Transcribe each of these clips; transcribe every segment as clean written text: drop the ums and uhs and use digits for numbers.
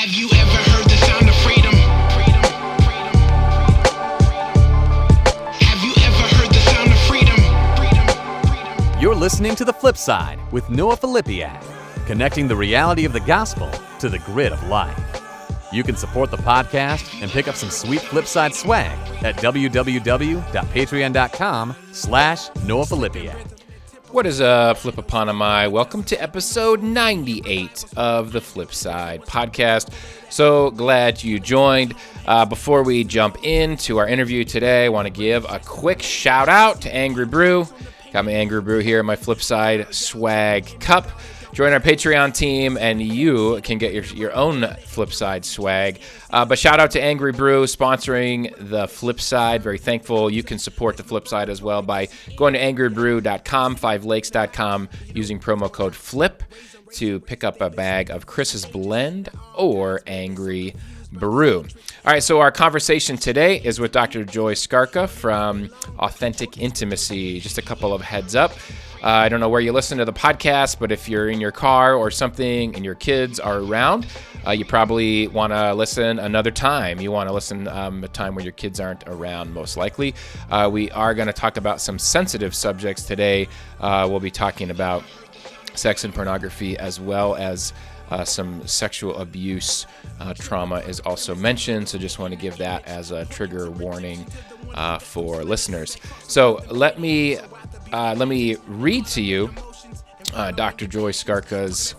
Have you ever heard the sound of freedom? Have you ever heard the sound of freedom? You're listening to The Flip Side with Noah Filipiak, connecting the reality of the gospel to the grid of life. You can support the podcast and pick up some sweet Flipside swag at www.patreon.com/Noah Filipiak. What is up, Flip-a-Ponamai? Welcome to episode 98 of the Flipside podcast. So glad you joined. Before we jump into our interview today, I want to give a quick shout out to Angry Brew. Got my Angry Brew here in my Flipside swag cup. Join our Patreon team, and you can get your own Flipside swag. But shout out to Angry Brew sponsoring the Flipside. Very thankful. You can support the Flipside as well by going to angrybrew.com, fivelakes.com, using promo code FLIP to pick up a bag of Chris's Blend or Angry Brew. All right, so our conversation today is with Dr. Joy Skarka from Authentic Intimacy. Just a couple of heads up. I don't know where you listen to the podcast, but if you're in your car or something and your kids are around, you probably want to listen another time. You want to listen a time where your kids aren't around, most likely. We are going to talk about some sensitive subjects today. We'll be talking about sex and pornography, as well as some sexual abuse trauma is also mentioned. So just want to give that as a trigger warning for listeners. So let me read to you Dr. Joy Skarka's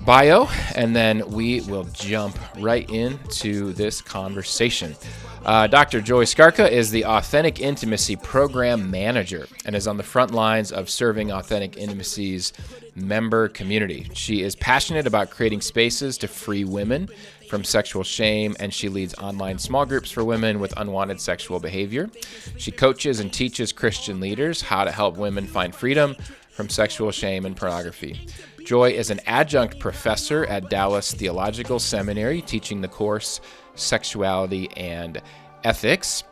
bio, and then we will jump right into this conversation. Dr. Joy Skarka is the Authentic Intimacy Program Manager and is on the front lines of serving Authentic Intimacy's member community. She is passionate about creating spaces to free women from sexual shame, and she leads online small groups for women with unwanted sexual behavior. She coaches and teaches Christian leaders how to help women find freedom from sexual shame and pornography. Joy is an adjunct professor at Dallas Theological Seminary, teaching the course Sexuality and Ethics.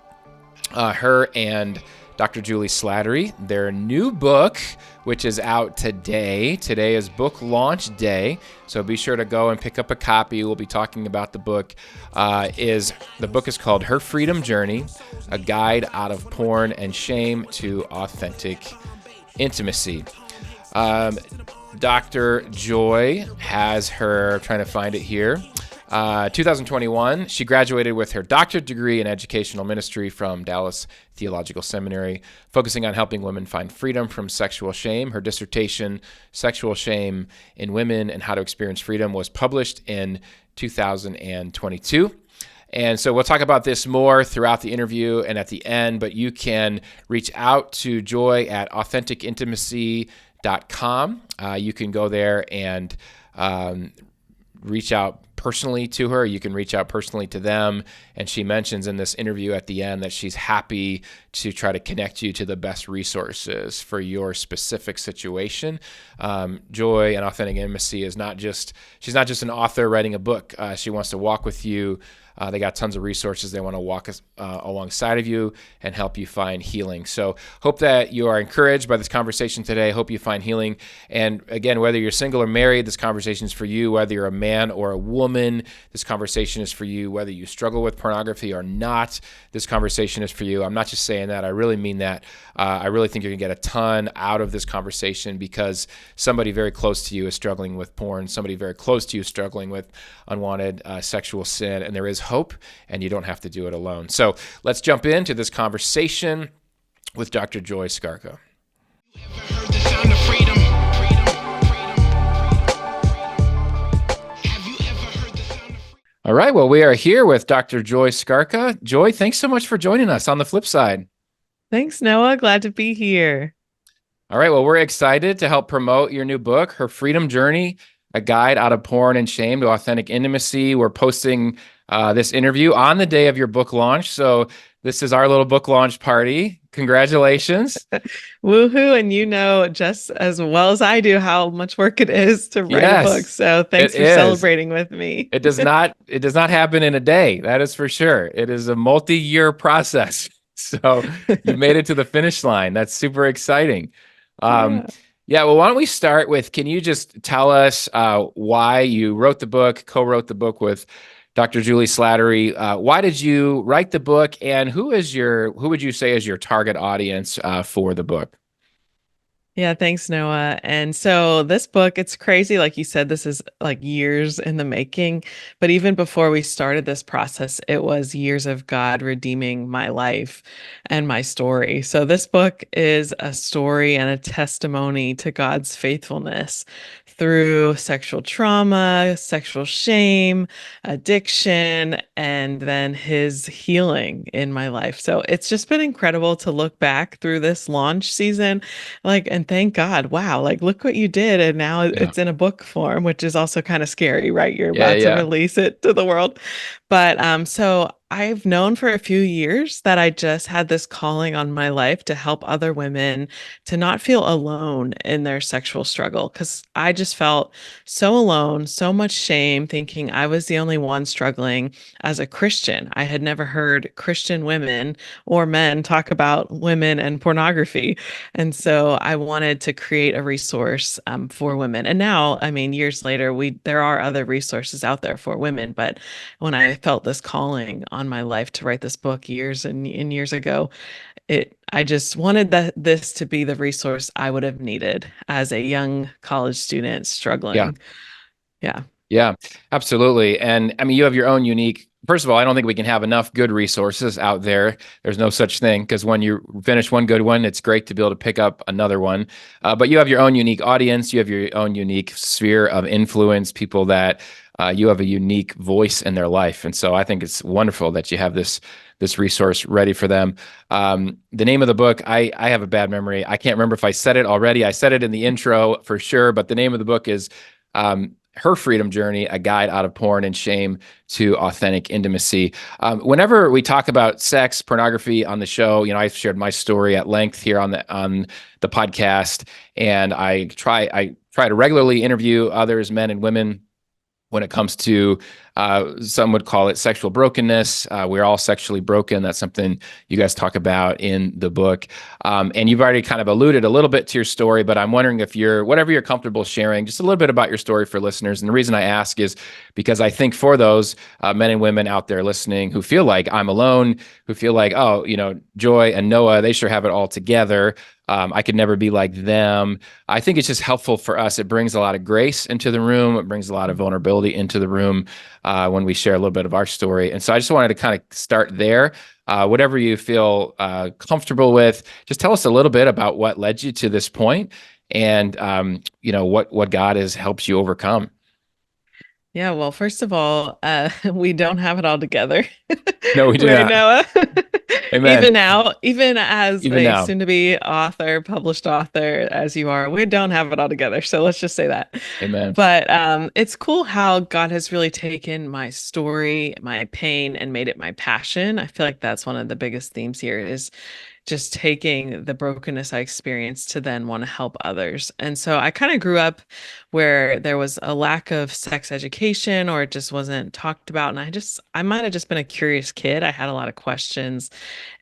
Her and Dr. Julie Slattery, their new book, which is out today. Today is book launch day, so be sure to go and pick up a copy. We'll be talking about the book. The book is called Her Freedom Journey, A Guide Out of Porn and Shame to Authentic Intimacy. Dr. Joy has her, trying to find it here, 2021, she graduated with her doctorate degree in educational ministry from Dallas Theological Seminary, focusing on helping women find freedom from sexual shame. Her dissertation, Sexual Shame in Women and How to Experience Freedom, was published in 2022. And so we'll talk about this more throughout the interview and at the end, but you can reach out to Joy at AuthenticIntimacy.com. You can go there and reach out personally to her. You can reach out personally to them. And she mentions in this interview at the end that she's happy to try to connect you to the best resources for your specific situation. Joy and Authentic Intimacy she's not just an author writing a book. She wants to walk with you. They got tons of resources. They want to walk alongside of you and help you find healing. So hope that you are encouraged by this conversation today. Hope you find healing. And again, whether you're single or married, this conversation is for you. Whether you're a man or a woman, this conversation is for you. Whether you struggle with pornography or not, this conversation is for you. I'm not just saying that. I really mean that. I really think you're going to get a ton out of this conversation because somebody very close to you is struggling with porn. Somebody very close to you is struggling with unwanted sexual sin. And there is hope, and you don't have to do it alone. So let's jump into this conversation with Dr. Joy Skarka. All right, well, we are here with Dr. Joy Skarka. Joy, thanks so much for joining us on the Flip Side. Thanks, Noah. Glad to be here. All right, well, we're excited to help promote your new book, Her Freedom Journey, A Guide Out of Porn and Shame to Authentic Intimacy. We're posting this interview on the day of your book launch. So this is our little book launch party. Congratulations. Woohoo. And you know just as well as I do how much work it is to write a book. So thanks for celebrating with me. It does not happen in a day. That is for sure. It is a multi-year process. So you made it to the finish line. That's super exciting. Yeah, well, why don't we start with, can you just tell us why you wrote the book, co-wrote the book with Dr. Julie Slattery? Why did you write the book, and who would you say is your target audience for the book? Yeah, thanks, Noah. And so this book, it's crazy. Like you said, this is like years in the making. But even before we started this process, it was years of God redeeming my life and my story. So this book is a story and a testimony to God's faithfulness through sexual trauma, sexual shame, addiction, and then his healing in my life. So it's just been incredible to look back through this launch season, like, and thank God, wow, like, look what you did. And now Yeah. it's in a book form, which is also kind of scary, right? You're Yeah, about to yeah. release it to the world. But so I've known for a few years that I just had this calling on my life to help other women to not feel alone in their sexual struggle. Because I just felt so alone, so much shame, thinking I was the only one struggling as a Christian. I had never heard Christian women or men talk about women and pornography. And so I wanted to create a resource for women. And now, I mean, years later, there are other resources out there for women. But when I felt this calling on my life to write this book and years ago, I just wanted this to be the resource I would have needed as a young college student Yeah. struggling. Yeah. Yeah, absolutely. And I mean, you have your own unique, first of all, I don't think we can have enough good resources out there. There's no such thing, because when you finish one good one, it's great to be able to pick up another one. But you have your own unique audience. You have your own unique sphere of influence, people that you have a unique voice in their life. And so I think it's wonderful that you have this resource ready for them. The name of the book, I have a bad memory. I can't remember if I said it already. I said it in the intro for sure, but the name of the book is Her Freedom Journey, a guide out of porn and shame to authentic intimacy. Whenever we talk about sex, pornography on the show, I've shared my story at length here on the podcast, and I try to regularly interview others, men and women, when it comes to some would call it sexual brokenness. We're all sexually broken. That's something you guys talk about in the book. And you've already kind of alluded a little bit to your story, but I'm wondering if whatever you're comfortable sharing, just a little bit about your story for listeners. And the reason I ask is because I think for those men and women out there listening who feel like I'm alone, who feel like, oh, Joy and Noah, they sure have it all together. I could never be like them. I think it's just helpful for us. It brings a lot of grace into the room. It brings a lot of vulnerability into the room when we share a little bit of our story. And so I just wanted to kind of start there. Whatever you feel comfortable with, just tell us a little bit about what led you to this point, and what God has helped you overcome. Yeah, well, first of all, we don't have it all together. No, we do Right, not. Noah? Amen. Even as Even a now. soon-to-be author, published author, as you are, we don't have it all together. So let's just say that. Amen. But it's cool how God has really taken my story, my pain, and made it my passion. I feel like that's one of the biggest themes here is just taking the brokenness I experienced to then want to help others. And so I kind of grew up where there was a lack of sex education, or it just wasn't talked about. And I might have just been a curious kid. I had a lot of questions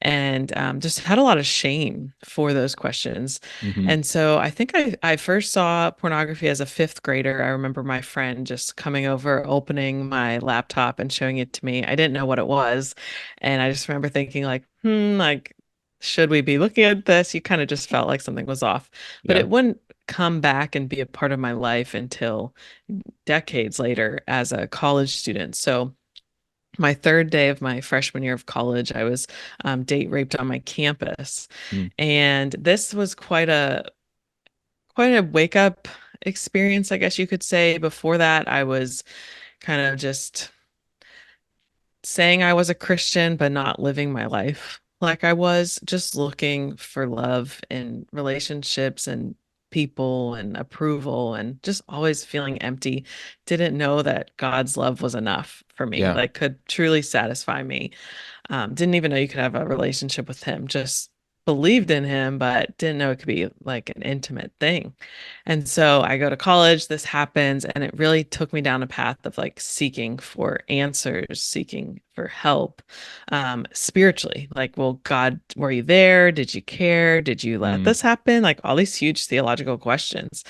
and just had a lot of shame for those questions. Mm-hmm. And so I think I first saw pornography as a fifth grader. I remember my friend just coming over, opening my laptop and showing it to me. I didn't know what it was. And I just remember thinking like, like, should we be looking at this? You kind of just felt like something was off, but Yeah. it wouldn't come back and be a part of my life until decades later as a college student. So my third day of my freshman year of college, I was date raped on my campus. Mm. And this was quite a wake up experience, I guess you could say. Before that, I was kind of just saying I was a Christian, but not living my life like I was, just looking for love in relationships and people and approval, and just always feeling empty. Didn't know that God's love was enough for me, Yeah. like could truly satisfy me. Didn't even know you could have a relationship with him. Just believed in him, but didn't know it could be like an intimate thing. And so I go to college, this happens, and it really took me down a path of like seeking for answers, seeking for help spiritually. Like, well, God, were you there? Did you care? Did you let Mm. this happen? Like all these huge theological questions.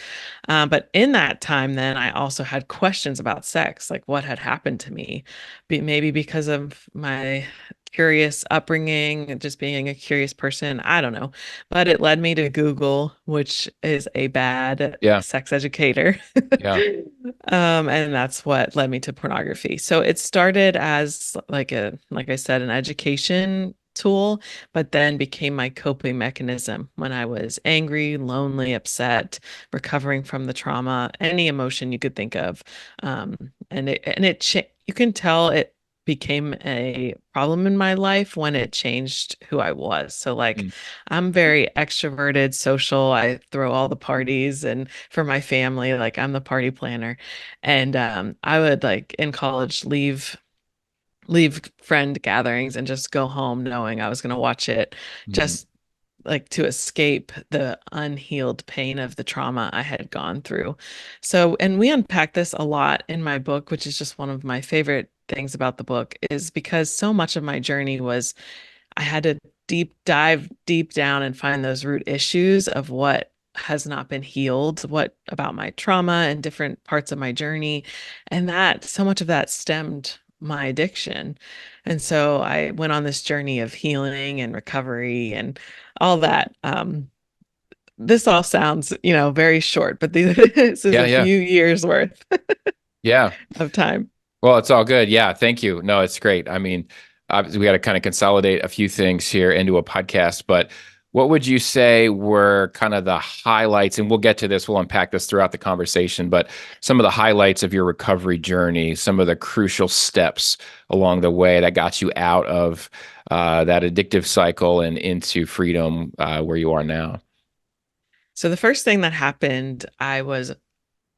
But in that time, then I also had questions about sex, like what had happened to me, maybe because of my curious upbringing and just being a curious person. I don't know. But it led me to Google, which is a bad Yeah. sex educator. Yeah. And that's what led me to pornography. So it started as like I said, an education tool, but then became my coping mechanism when I was angry, lonely, upset, recovering from the trauma, any emotion you could think of. You can tell it became a problem in my life when it changed who I was. So like Mm. I'm very extroverted, social. I throw all the parties and for my family, like I'm the party planner. And I would like in college leave friend gatherings and just go home knowing I was going to watch it Mhm. just like to escape the unhealed pain of the trauma I had gone through. So, and we unpack this a lot in my book, which is just one of my favorite things about the book, is because so much of my journey was I had to dive deep down and find those root issues of what has not been healed, what about my trauma and different parts of my journey. And that so much of that stemmed my addiction. And so I went on this journey of healing and recovery and all that. This all sounds, very short, but this is Yeah. a Yeah. few years worth Yeah. of time. Well, it's all good. Yeah. Thank you. No, it's great. I mean, obviously, we got to kind of consolidate a few things here into a podcast, but what would you say were kind of the highlights? And we'll get to this, we'll unpack this throughout the conversation, but some of the highlights of your recovery journey, some of the crucial steps along the way that got you out of that addictive cycle and into freedom where you are now. So the first thing that happened, I was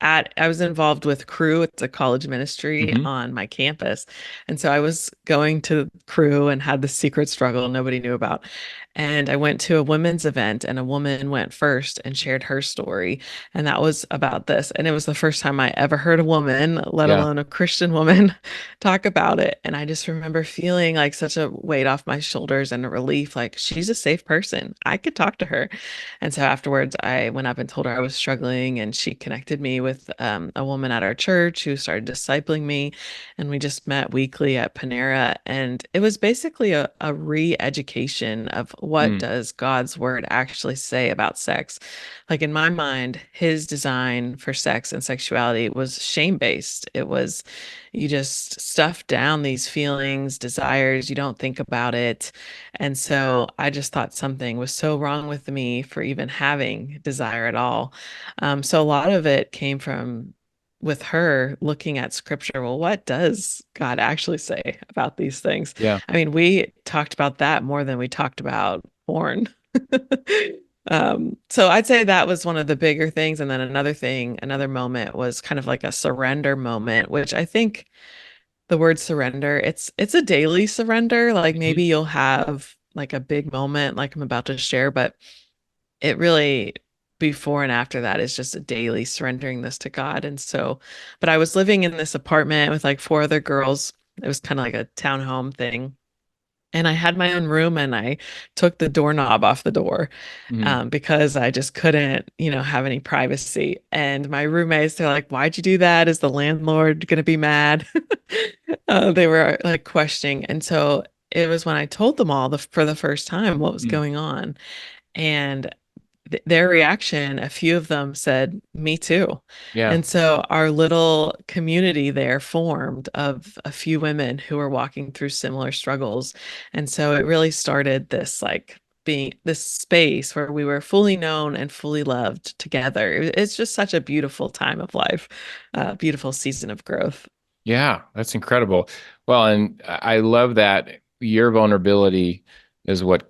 involved with Crew. It's a college ministry Hmm. on my campus. And so I was going to Crew and had the secret struggle nobody knew about. And I went to a women's event and a woman went first and shared her story. And that was about this. And it was the first time I ever heard a woman, let Yeah. alone a Christian woman, talk about it. And I just remember feeling like such a weight off my shoulders and a relief, like she's a safe person. I could talk to her. And so afterwards, I went up and told her I was struggling, and she connected me with a woman at our church who started discipling me. And we just met weekly at Panera. And it was basically a re-education of what Mm. does God's word actually say about sex. Like in my mind, his design for sex and sexuality was shame-based. It was you just stuff down these feelings, desires, you don't think about it. And so I just thought something was so wrong with me for even having desire at all. So a lot of it came from with her looking at scripture. Well, what does God actually say about these things? Yeah. I mean, we talked about that more than we talked about porn. So I'd say that was one of the bigger things. And then another moment was kind of like a surrender moment, which I think the word surrender, it's a daily surrender. Like Mhm. maybe you'll have like a big moment like I'm about to share, but it really before and after that is just a daily surrendering this to God. And so, but I was living in this apartment with like four other girls. It was kind of like a townhome thing. And I had my own room and I took the doorknob off the door Mhm. because I just couldn't, have any privacy. And my roommates, they're like, "Why'd you do that? Is the landlord going to be mad?" They were like questioning. And so it was when I told them all for the first time what was Mm. going on. And their reaction, a few of them said, "Me too." Yeah. And so our little community there formed of a few women who were walking through similar struggles. And so it really started this like being this space where we were fully known and fully loved together. It's just such a beautiful time of life, beautiful season of growth. Yeah, that's incredible. Well, and I love that your vulnerability is what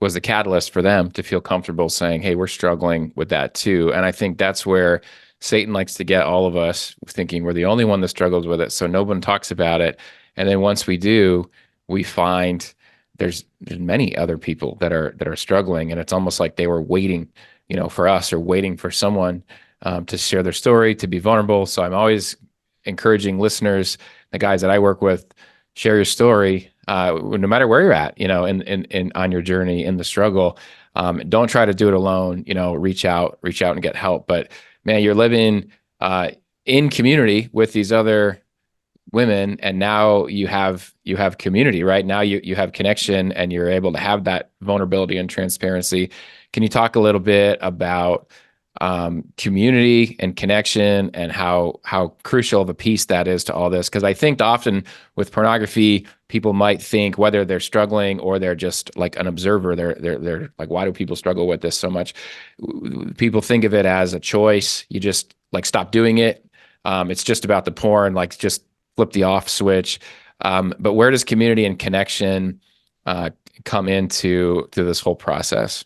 was the catalyst for them to feel comfortable saying, "Hey, we're struggling with that too." And I think that's where Satan likes to get all of us thinking we're the only one that struggles with it, so no one talks about it. And then once we do, we find there's many other people that are struggling, and it's almost like they were waiting, for us or waiting for someone to share their story, to be vulnerable. So I'm always encouraging listeners, the guys that I work with, share your story, no matter where you're at, in on your journey in the struggle. Don't try to do it alone. Reach out and get help. But man, you're living in community with these other women, and now you have community, right? Now you have connection, and you're able to have that vulnerability and transparency. Can you talk a little bit about community and connection, and how crucial of a piece that is to all this? Because I think often with pornography, people might think, whether they're struggling or they're just like an observer, they're like, why do people struggle with this so much? People think of it as a choice. You just like stop doing it. It's just about the porn, like just flip the off switch. But where does community and connection come into this whole process?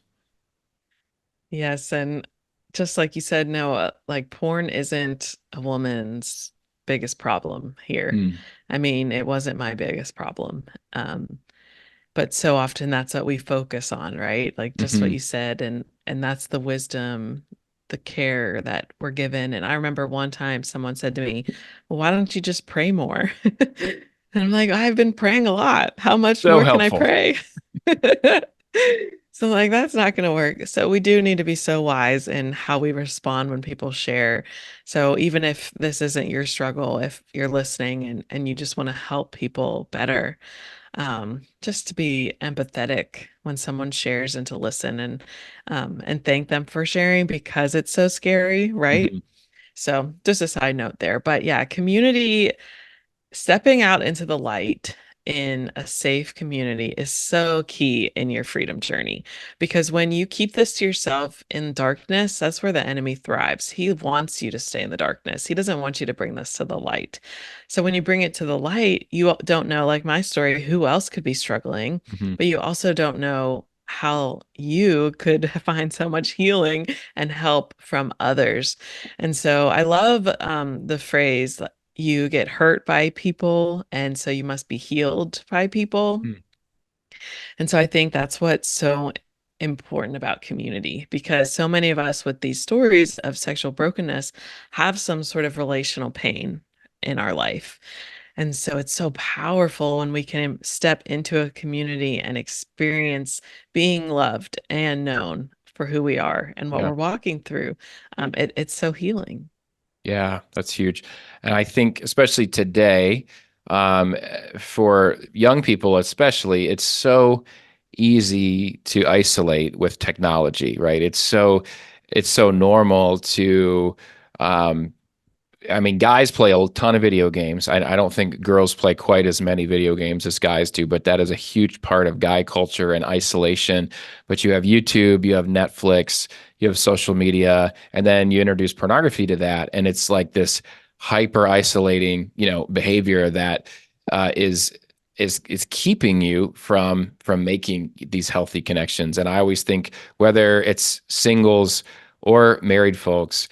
Yes, and just like you said, Noah, like porn isn't a woman's biggest problem here. Mm. I mean, it wasn't my biggest problem. But so often that's what we focus on, right? Like just what Hmm. you said, and that's the wisdom, the care that we're given. And I remember one time someone said to me, "Well, why don't you just pray more?" And I'm like, "I've been praying a lot. How much So more can I helpful. pray?" So like that's not going to work. So we do need to be so wise in how we respond when people share. So even if this isn't your struggle, if you're listening and you just want to help people better, just to be empathetic when someone shares and to listen and thank them for sharing because it's so scary, right? Mhm. So just a side note there. But yeah, community, stepping out into the light in a safe community is so key in your freedom journey because when you keep this to yourself in darkness, that's where the enemy thrives. He wants you to stay in the darkness. He doesn't want you to bring this to the light. So when you bring it to the light, you don't know, like my story, who else could be struggling, Mhm. but you also don't know how you could find so much healing and help from others. And so I love the phrase you get hurt by people, and so you must be healed by people. Mm. And so I think that's what's so important about community because so many of us with these stories of sexual brokenness have some sort of relational pain in our life. And so it's so powerful when we can step into a community and experience being loved and known for who we are and what Yeah. we're walking through. It's so healing. Yeah, that's huge. And I think especially today, um, for young people especially, it's so easy to isolate with technology, right? It's so normal to um, I mean, guys play a ton of video games. I don't think girls play quite as many video games as guys do, but that is a huge part of guy culture and isolation. But you have YouTube, you have Netflix, you have social media, and then you introduce pornography to that, and it's like this hyper isolating, behavior that is keeping you from making these healthy connections. And I always think whether it's singles or married folks,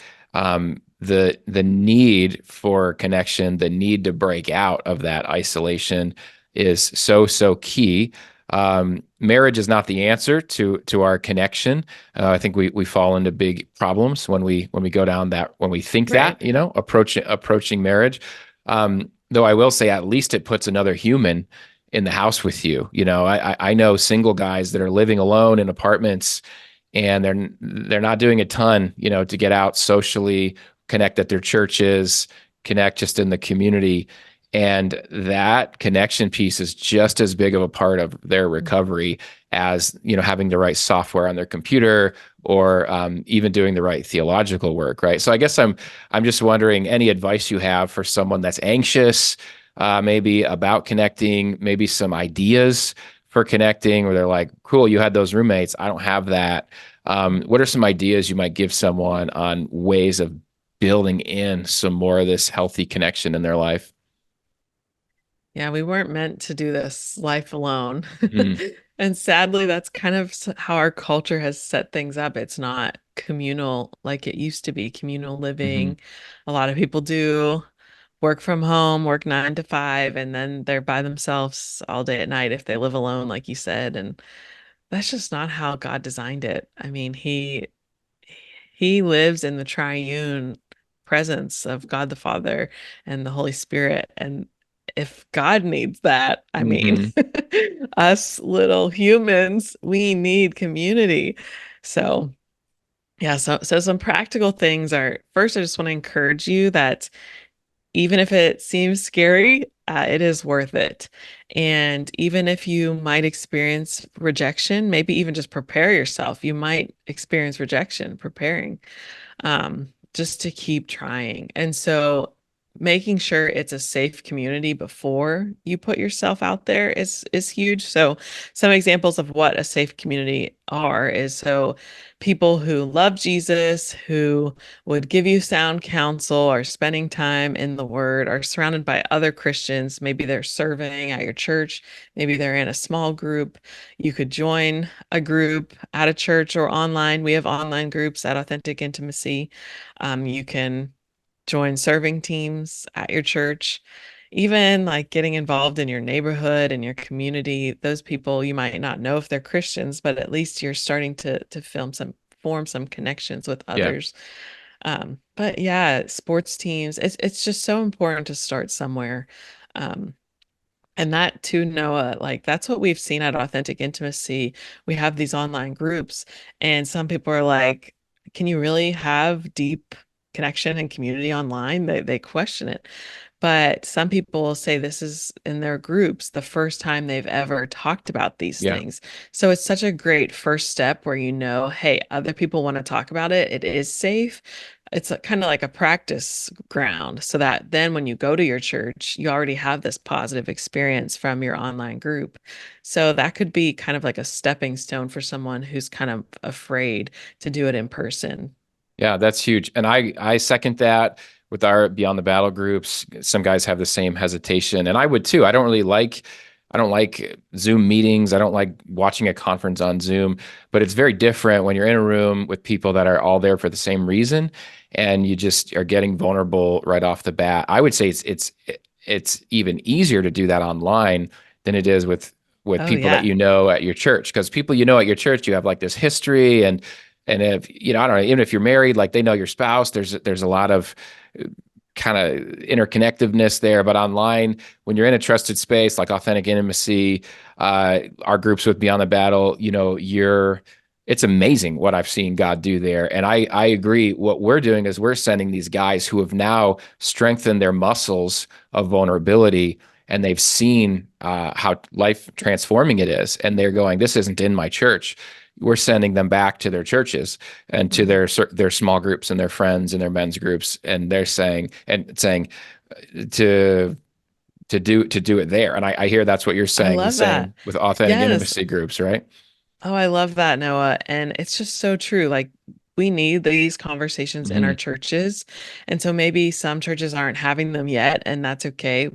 the need for connection, the need to break out of that isolation is so key. Marriage is not the answer to our connection. I think we fall into big problems when we go down that when we think Right. that approaching marriage. Though I will say, at least it puts another human in the house with you. I know single guys that are living alone in apartments, and they're not doing a ton, to get out socially, connect at their churches, connect just in the community. And that connection piece is just as big of a part of their recovery as, having the right software on their computer, or even doing the right theological work, right? So I guess I'm just wondering, any advice you have for someone that's anxious, maybe about connecting, maybe some ideas for connecting, where they're like, cool, you had those roommates, I don't have that. What are some ideas you might give someone on ways of building in some more of this healthy connection in their life? Yeah, we weren't meant to do this life alone. Mm. And sadly, that's kind of how our culture has set things up. It's not communal like it used to be, communal Hmm. living. A lot of people do work from home, work 9 to 5, and then they're by themselves all day at night if they live alone, like you said. And that's just not how God designed it. I mean, he lives in the triune presence of God the Father and the Holy Spirit. And if God needs that, I mean, Mhm. us little humans, we need community. So, yeah, so some practical things are first, I just want to encourage you that even if it seems scary, it is worth it. And even if you might experience rejection, maybe even just prepare yourself. You might experience rejection preparing, just to keep trying. And so making sure it's a safe community before you put yourself out there is huge. So some examples of what a safe community are is so people who love Jesus, who would give you sound counsel, are spending time in the word, are surrounded by other Christians. Maybe they're serving at your church, maybe they're in a small group. You could join a group at a church or online. We have online groups at Authentic Intimacy. You can join serving teams at your church, even like getting involved in your neighborhood and your community. Those people you might not know if they're Christians, but at least you're starting to form some connections with Yeah. others. But yeah, sports teams, it's just so important to start somewhere. Um, and that too, Noah, like that's what we've seen at Authentic Intimacy. We have these online groups, and some people are like, can you really have deep connection and community online? They question it. But some people will say this is in their groups the first time they've ever talked about these Yeah. things. So it's such a great first step where you know, hey, other people want to talk about it. It is safe. It's kind of like a practice ground so that then when you go to your church, you already have this positive experience from your online group. So that could be kind of like a stepping stone for someone who's kind of afraid to do it in person. Yeah, that's huge. And I second that with our Beyond the Battle groups. Some guys have the same hesitation, and I would too. I don't like Zoom meetings. I don't like watching a conference on Zoom, but it's very different when you're in a room with people that are all there for the same reason and you just are getting vulnerable right off the bat. I would say it's even easier to do that online than it is with Oh, people that yeah. you know at your church, because people you know at your church, you have like this history, and if you know, I don't know, even if you're married, like they know your spouse, there's a lot of kind of interconnectedness there. But online, when you're in a trusted space like Authentic Intimacy, our groups with Beyond the Battle, you know, it's amazing what I've seen God do there. And I agree. What we're doing is we're sending these guys who have now strengthened their muscles of vulnerability, and they've seen how life transforming it is. And they're going, this isn't in my church. We're sending them back to their churches and to their small groups and their friends and their men's groups, and they're saying to do it there. And I hear that's what you're I saying, the love that. same with Authentic Yes. Intimacy groups, right? Oh, I love that, Noah. And it's just so true. Like, we need these conversations in our Hmm. churches. And so maybe some churches aren't having them yet, and that's okay.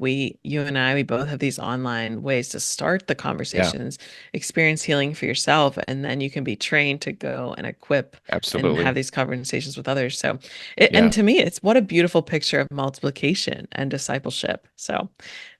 You and I, we both have these online ways to start the Yeah, conversations, experience healing for yourself, and then you can be trained to go and equip and have absolutely. these conversations with others. So, and Yeah. to me, it's what a beautiful picture of multiplication and discipleship. So,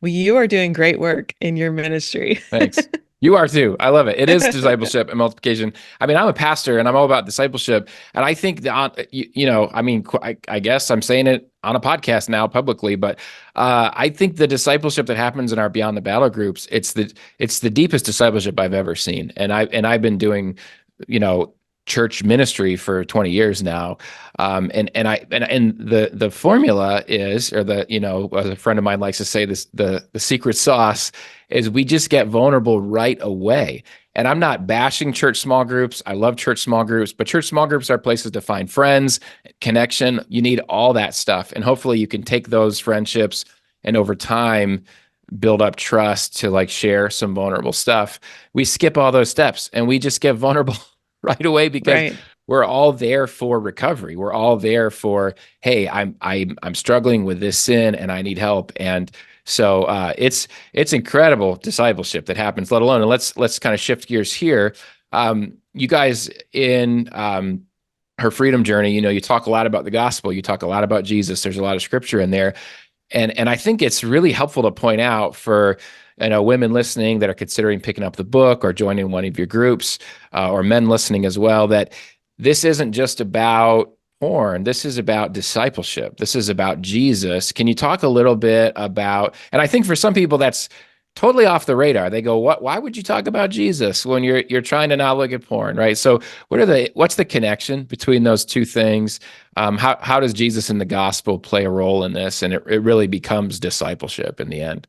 you are doing great work in your ministry. Thanks. You are too. I love it. It is discipleship and multiplication. I mean, I'm a pastor and I'm all about discipleship. And I think that, I mean, I guess I'm saying it on a podcast now publicly, but I think the discipleship that happens in our Beyond the Battle groups, it's the deepest discipleship I've ever seen. And I've been doing, you know, church ministry for 20 years now. And the formula is, or the, you know, as a friend of mine likes to say, this, the secret sauce is we just get vulnerable right away. And I'm not bashing church small groups. I love church small groups, but church small groups are places to find friends, connection. You need all that stuff. And hopefully you can take those friendships and over time build up trust to like share some vulnerable stuff. We skip all those steps and we just get vulnerable right away because Right. we're all there for recovery. We're all there for, hey, I'm struggling with this sin and I need help. And so it's incredible discipleship that happens. Let alone, and let's kind of shift gears here. You guys in her freedom journey, you know, you talk a lot about the gospel. You talk a lot about Jesus. There's a lot of scripture in there, and I think it's really helpful to point out for, you know, women listening that are considering picking up the book or joining one of your groups, or men listening as well, that this isn't just about porn. This is about discipleship. This is about Jesus. Can you talk a little bit about, and I think for some people that's totally off the radar. They go, "What? Why would you talk about Jesus when you're trying to not look at porn?" Right? So, what's the connection between those two things? How does Jesus and the gospel play a role in this? And it really becomes discipleship in the end.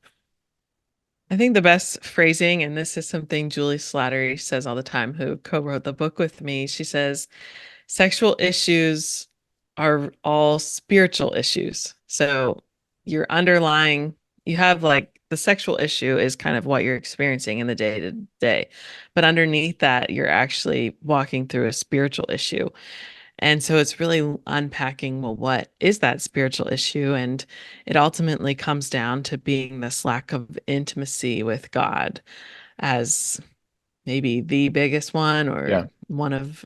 I think the best phrasing, and this is something Julie Slattery says all the time, who co-wrote the book with me. She says, sexual issues are all spiritual issues. So your underlying, you have like the sexual issue is kind of what you're experiencing in the day to day. But underneath that, you're actually walking through a spiritual issue. And so it's really unpacking, well, what is that spiritual issue? And it ultimately comes down to being this lack of intimacy with God as maybe the biggest one Yeah. or one of,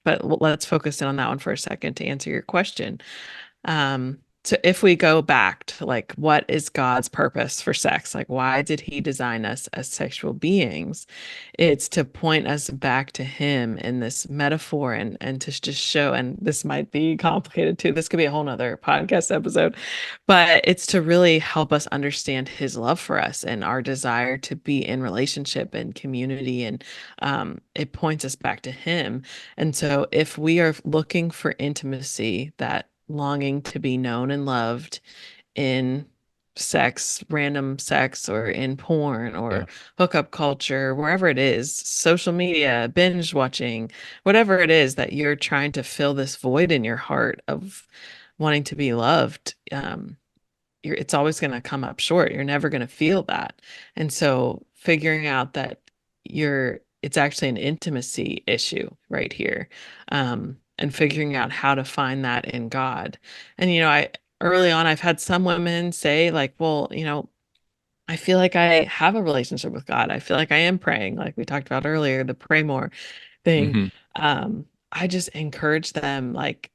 but let's focus in on that one for a second to answer your question. So if we go back to like, what is God's purpose for sex? Like, why did he design us as sexual beings? It's to point us back to him in this metaphor and to just show, and this might be complicated too. This could be a whole nother podcast episode, but it's to really help us understand his love for us and our desire to be in relationship and community. And it points us back to him. And so if we are looking for intimacy, that longing to be known and loved in sex, random sex, or in porn or Yeah. hookup culture, wherever it is, social media, binge watching, whatever it is that you're trying to fill this void in your heart of wanting to be loved, it's always going to come up short. You're never going to feel that. And so figuring out that it's actually an intimacy issue right here. And figuring out how to find that in God. And, early on, I've had some women say like, well, I feel like I have a relationship with God. I feel like I am praying, like we talked about earlier, the pray more thing. Hmm. I just encourage them like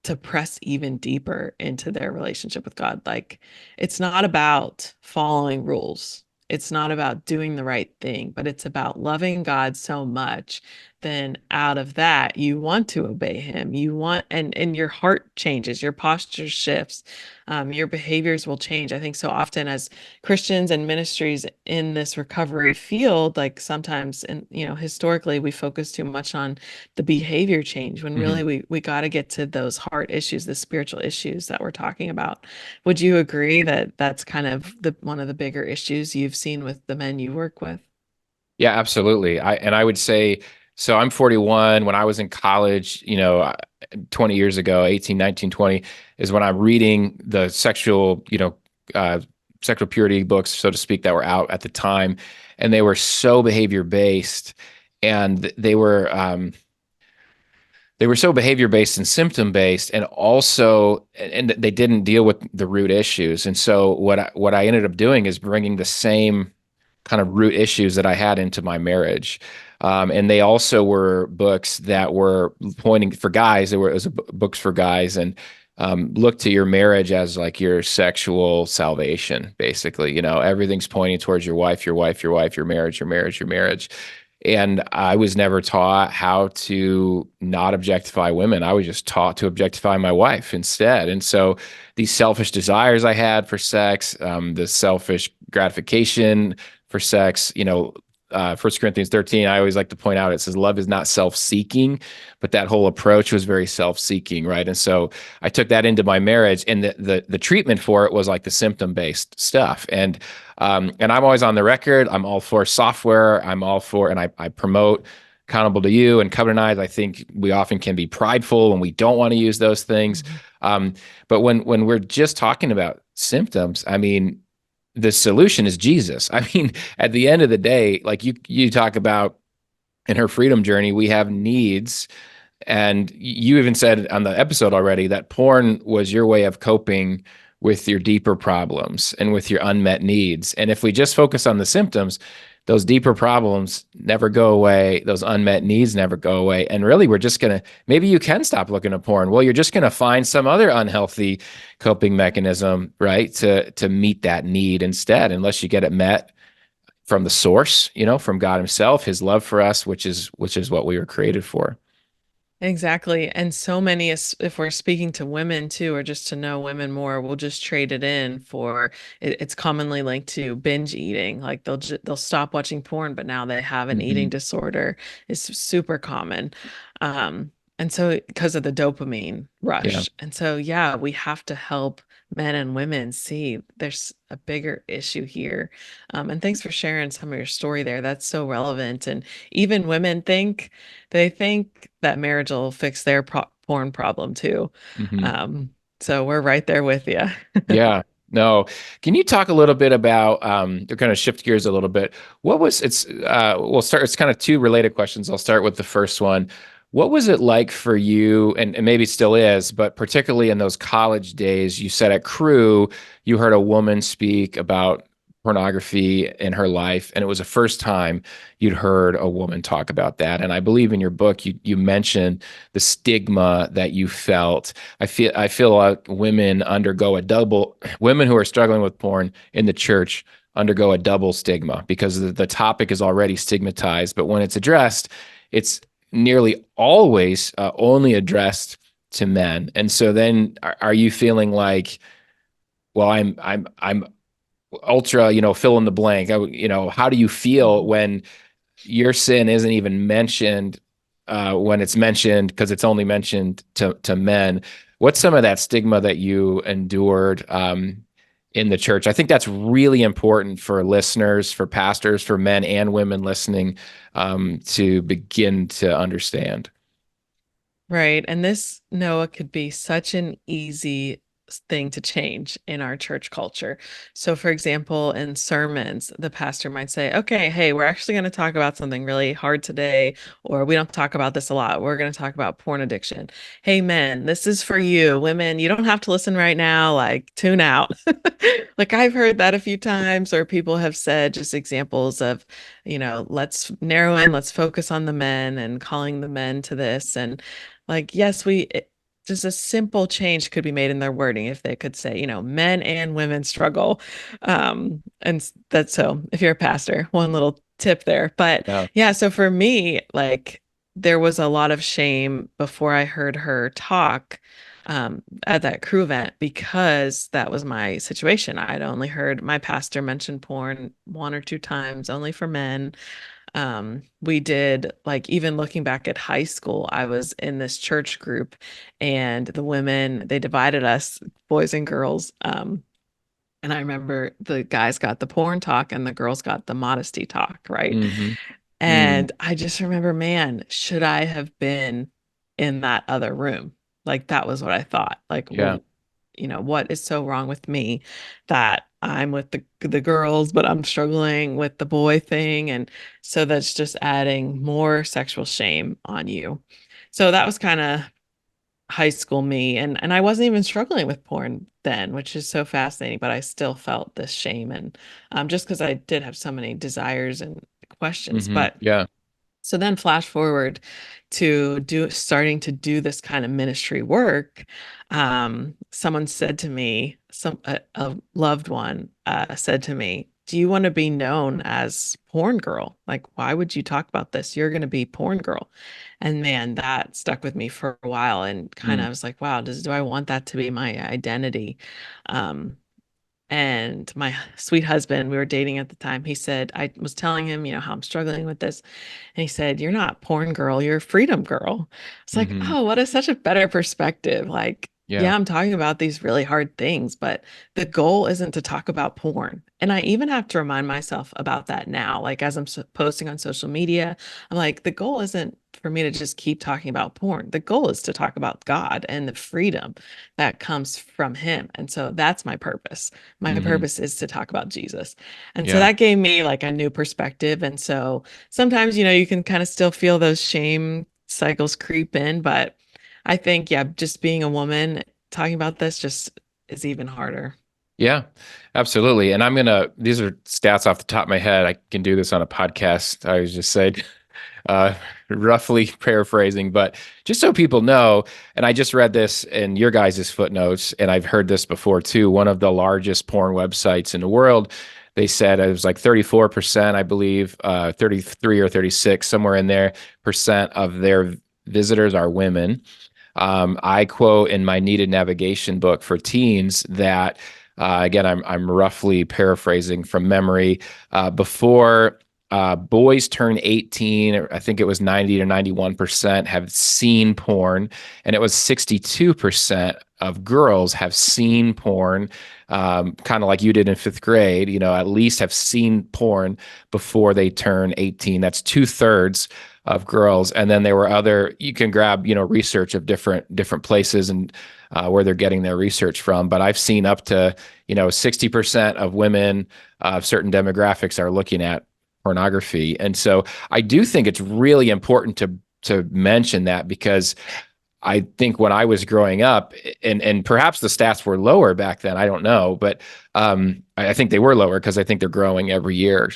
to press even deeper into their relationship with God. Like it's not about following rules. It's not about doing the right thing, but it's about loving God so much. Then out of that, you want to obey him. You want, and your heart changes, your posture shifts, your behaviors will change. I think so often as Christians and ministries in this recovery field, like sometimes, and historically, we focus too much on the behavior change when Hmm. really we got to get to those heart issues, the spiritual issues that we're talking about. Would you agree that that's kind of one of the bigger issues you've seen with the men you work with? Yeah, absolutely. I would say, so I'm 41. When I was in college, 20 years ago, 18, 19, 20, is when I'm reading the sexual purity books, so to speak, that were out at the time. And they were so behavior based, and they were so behavior based and symptom based, and also, and they didn't deal with the root issues. And so what I ended up doing is bringing the same kind of root issues that I had into my marriage. And they also were books that were pointing for guys. It was books for guys, and look to your marriage as like your sexual salvation. Basically, everything's pointing towards your wife, your wife, your wife, your marriage, your marriage, your marriage. And I was never taught how to not objectify women. I was just taught to objectify my wife instead. And so these selfish desires I had for sex, the selfish gratification for sex, 1 Corinthians 13, I always like to point out, it says love is not self-seeking, but that whole approach was very self-seeking, right? And so I took that into my marriage, and the treatment for it was like the symptom-based stuff. And I'm always on the record. I'm all for software. I'm all for, and I promote accountable to you and covenant eyes. I think we often can be prideful and we don't want to use those things. But when we're just talking about symptoms, I mean, the solution is Jesus. I mean, at the end of the day, like you talk about in her freedom journey, we have needs. And you even said on the episode already that porn was your way of coping with your deeper problems and with your unmet needs. And if we just focus on the symptoms, those deeper problems never go away. Those unmet needs never go away. And really, we're just going to, maybe you can stop looking at porn. Well, you're just going to find some other unhealthy coping mechanism, right? To meet that need instead, unless you get it met from the source, from God himself, his love for us, which is what we were created for. Exactly. And so many, if we're speaking to women too, or just to know women more, we'll just trade it in for it's commonly linked to binge eating. Like they'll stop watching porn, but now they have an eating Hmm. disorder. It's super common. And so because of the dopamine Yeah. rush. And so, yeah, we have to help men and women see there's a bigger issue here. And thanks for sharing some of your story there. That's so relevant. And even women they think that marriage will fix their porn problem too. Hmm. Um, so we're right there with you. Yeah. No. Can you talk a little bit about to kind of shift gears a little bit? What was we'll start, it's kind of two related questions. I'll start with the first one. What was it like for you, and maybe still is, but particularly in those college days, you said at Crew, you heard a woman speak about pornography in her life, and it was the first time you'd heard a woman talk about that. And I believe in your book, you mentioned the stigma that you felt. I feel like women who are struggling with porn in the church undergo a double stigma because the topic is already stigmatized, but when it's addressed, it's nearly always only addressed to men. And so then are you feeling like, well, I'm ultra, fill in the blank. How do you feel Mhm. when your sin isn't even mentioned when it's mentioned because it's only mentioned to men? What's some of that stigma that you endured in the church? I think that's really important for listeners, for pastors, for men and women listening to begin to understand. Right. And this, Noah, could be such an easy thing to change in our church culture. So, for example, in sermons, the pastor might say, okay, hey, we're actually going to talk about something really hard today, or we don't talk about this a lot. We're going to talk about porn addiction. Hey, men, this is for you. Women, you don't have to listen right now. Like, tune out. Like, I've heard that a few times, or people have said just examples of, let's narrow in, let's focus on the men and calling the men to this. And like, yes, just a simple change could be made in their wording if they could say, men and women struggle. And that's so if you're a pastor, one little tip there. But Yeah. yeah, so for me, like there was a lot of shame before I heard her talk at that crew event because that was my situation. I'd only heard my pastor mention porn one or two times, only for men. We did like even looking back at high school, I was in this church group and the women, they divided us, boys and girls. And I remember the guys got the porn talk and the girls got the modesty talk, right? Hmm. Mm. And I just remember, man, should I have been in that other room? Like that was what I thought. Like, Yeah. well, what is so wrong with me that I'm with the girls, but I'm struggling with the boy thing. And so that's just adding more sexual shame on you. So that was kind of high school me. And I wasn't even struggling with porn then, which is so fascinating, but I still felt this shame and just because I did have so many desires and questions. Hmm. But Yeah. so then flash forward to starting to do this kind of ministry work. Someone said to me, a loved one said to me, do you want to be known as porn girl? Like, why would you talk about this? You're going to be porn girl. And man, that stuck with me for a while and kind of Mm. I was like, wow, do I want that to be my identity? Um, and my sweet husband, we were dating at the time, he said, I was telling him, how I'm struggling with this. And he said, you're not porn girl, you're freedom girl. It's like, Hmm. oh, what a such a better perspective. Like, Yeah. yeah, I'm talking about these really hard things, but the goal isn't to talk about porn. And I even have to remind myself about that now. Like, as I'm posting on social media, I'm like, the goal isn't for me to just keep talking about porn. The goal is to talk about God and the freedom that comes from Him. And so that's my purpose. My Hmm. purpose is to talk about Jesus. And so Yeah. that gave me like a new perspective. And so sometimes, you can kind of still feel those shame cycles creep in, but I think, yeah, just being a woman talking about this just is even harder. Yeah, absolutely. And these are stats off the top of my head. I can do this on a podcast. I was just said, uh, roughly paraphrasing, but just so people know, and I just read this in your guys' footnotes, and I've heard this before too. One of the largest porn websites in the world, they said it was like 34%, I believe, 33 or 36, somewhere in there, percent of visitors are women. I quote in my Needed Navigation book for teens that, again, I'm roughly paraphrasing from memory, before boys turn 18, I think it was 90 to 91% have seen porn, and it was 62% of girls have seen porn, kind of like you did in fifth grade, at least have seen porn before they turn 18. That's 2/3 of girls. And then there were you can grab, research of different places and where they're getting their research from. But I've seen up to, 60% of women of certain demographics are looking at pornography. And so I do think it's really important to mention that, because I think when I was growing up, and perhaps the stats were lower back then, I don't know, but I think they were lower because I think they're growing every year.